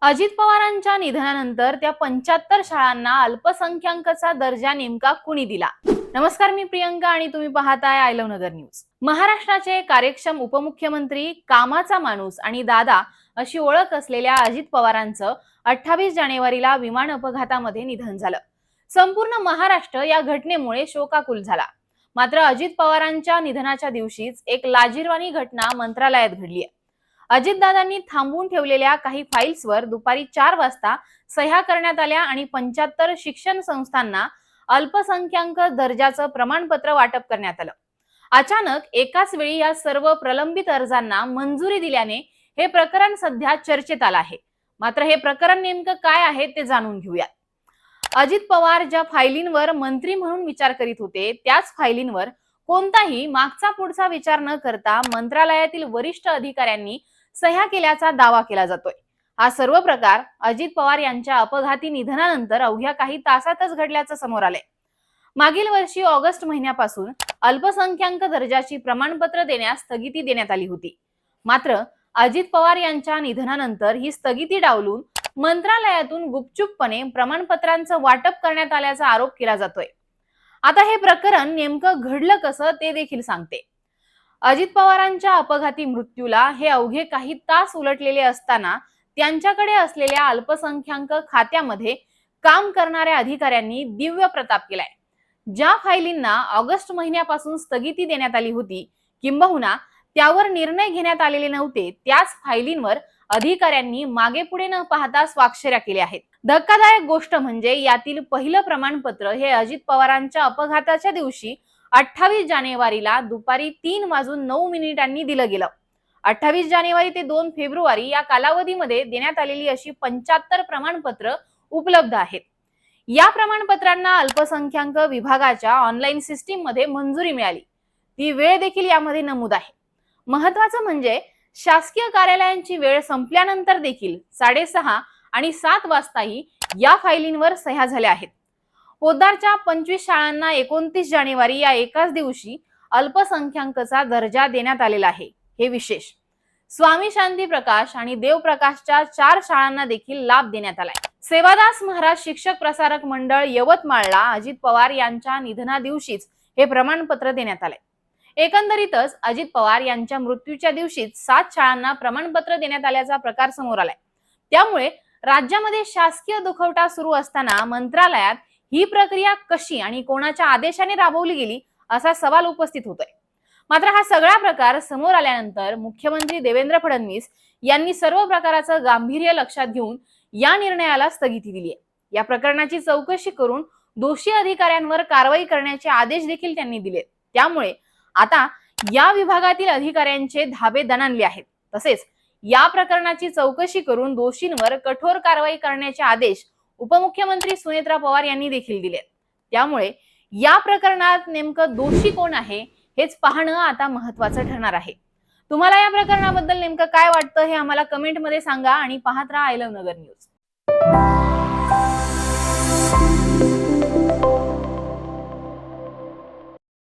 अजित पवारांच्या निधनानंतर त्या 75 शाळांना अल्पसंख्याकाचा दर्जा नेमका कुणी दिला? नमस्कार, मी प्रियंका आणि तुम्ही पाहताय आय लव्ह नगर न्यूज. महाराष्ट्राचे कार्यक्षम उपमुख्यमंत्री, कामाचा माणूस आणि दादा अशी ओळख असलेल्या अजित पवारांचं 28 जानेवारीला विमान अपघातामध्ये निधन झालं. संपूर्ण महाराष्ट्र या घटनेमुळे शोकाकुल झाला. मात्र अजित पवारांच्या निधनाच्या दिवशीच एक लाजिरवाणी घटना मंत्रालयात घडली आहे. अजितदादांनी थांबवून ठेवलेल्या काही फाईल्सवर दुपारी 4 वाजता सह्या करण्यात आल्या आणि 75 शिक्षण संस्थांना अल्पसंख्याक दर्जाचं प्रमाणपत्र वाटप करण्यात आलं. अचानक एकाच वेळी या सर्व प्रलंबित अर्जांना मंजुरी दिल्याने हे प्रकरण सध्या चर्चेत आलं आहे. मात्र हे प्रकरण नेमकं काय आहे ते जाणून घेऊया. अजित पवार ज्या फायलींवर मंत्री म्हणून विचार करीत होते त्याच फायलींवर कोणताही मागचा पुढचा विचार न करता मंत्रालयातील वरिष्ठ अधिकाऱ्यांनी सह्या केल्याचा दावा केला जातोय. हा सर्व प्रकार अजित पवार यांच्या अपघाती निधनानंतर अवघ्या काही तासातच घडल्याचं समोर आलंय. मागील वर्षी ऑगस्ट महिन्यापासून अल्पसंख्याक दर्जाची प्रमाणपत्र देण्यास स्थगिती देण्यात आली होती. मात्र अजित पवार यांच्या निधनानंतर ही स्थगिती डावलून मंत्रालयातून गुपचूपपणे प्रमाणपत्रांचं वाटप करण्यात आल्याचा आरोप केला जातोय. आता हे प्रकरण नेमकं घडलं कसं ते देखील सांगते. अजित पवारांच्या अपघाती मृत्यूला हे अवघे काही तास उलटलेले असताना त्यांच्याकडे असलेल्या अल्पसंख्याक खात्यामध्ये काम करणाऱ्या अधिकाऱ्यांनी दिव्य प्रताप केलाय. ज्या फायलींना ऑगस्ट महिन्यापासून स्थगिती देण्यात आली होती किंबहुना त्यावर निर्णय घेण्यात आलेले नव्हते, त्याच फायलींवर अधिकाऱ्यांनी मागे पुढे न पाहता स्वाक्षऱ्या केल्या आहेत. धक्कादायक गोष्ट म्हणजे यातील पहिलं प्रमाणपत्र हे अजित पवारांच्या अपघाताच्या दिवशी 28 जानेवारीला दुपारी 3:09 दिलं गेलं. 28 जानेवारी ते 2 फेब्रुवारी या कालावधीमध्ये देण्यात आलेली अशी 75 प्रमाणपत्र उपलब्ध आहेत. या प्रमाणपत्रांना अल्पसंख्याक विभागाच्या ऑनलाईन सिस्टीम मध्ये मंजुरी मिळाली. ती वेळ देखील यामध्ये नमूद आहे. महत्वाचं म्हणजे शासकीय कार्यालयांची वेळ संपल्यानंतर देखील 6:30 आणि 7 वाजताही या फायलींवर सह्या झाल्या आहेत. पोद्दारच्या 25 शाळांना 29 जानेवारी या एकाच दिवशी अल्पसंख्याकाचा दर्जा देण्यात आलेला आहे. हे विशेष. स्वामी शांती प्रकाश आणि देवप्रकाशच्या 4 शाळांना देखील लाभ देण्यात आलाय. सेवादास महाराज शिक्षक प्रसारक मंडळ यवतमाळला अजित पवार यांच्या निधना दिवशीच हे प्रमाणपत्र देण्यात आले. एकंदरीतच अजित पवार यांच्या मृत्यूच्या दिवशीच 7 शाळांना प्रमाणपत्र देण्यात आल्याचा प्रकार समोर आलाय. त्यामुळे राज्यामध्ये शासकीय दुखवटा सुरू असताना मंत्रालयात ही प्रक्रिया कशी आणि कोणाच्या आदेशाने राबवली गेली असा सवाल उपस्थित होतोय. मात्र हा सगळा प्रकार समोर आल्यानंतर मुख्यमंत्री देवेंद्र फडणवीस यांनी सर्व प्रकाराचं गांभीर्य लक्षात घेऊन या निर्णयाला स्थगिती दिली आहे. या प्रकरणाची चौकशी करून दोषी अधिकाऱ्यांवर कारवाई करण्याचे आदेश देखील त्यांनी दिले. त्यामुळे आता या विभागातील अधिकाऱ्यांचे धाबे दणाणले आहेत. तसेच या प्रकरणाची चौकशी करून दोषींवर कठोर कारवाई करण्याचे आदेश उपमुख्यमंत्री सुनेत्रा पवार यांनी देखील दिले. त्यामुळे या प्रकरणात नेमकं दोषी कोण आहे हेच पाहणं आता महत्त्वाचं ठरणार आहे. तुम्हाला या प्रकरणाबद्दल नेमकं काय वाटतं हे आम्हाला कमेंटमध्ये सांगा आणि पाहत राहा आय लव्ह नगर न्यूज.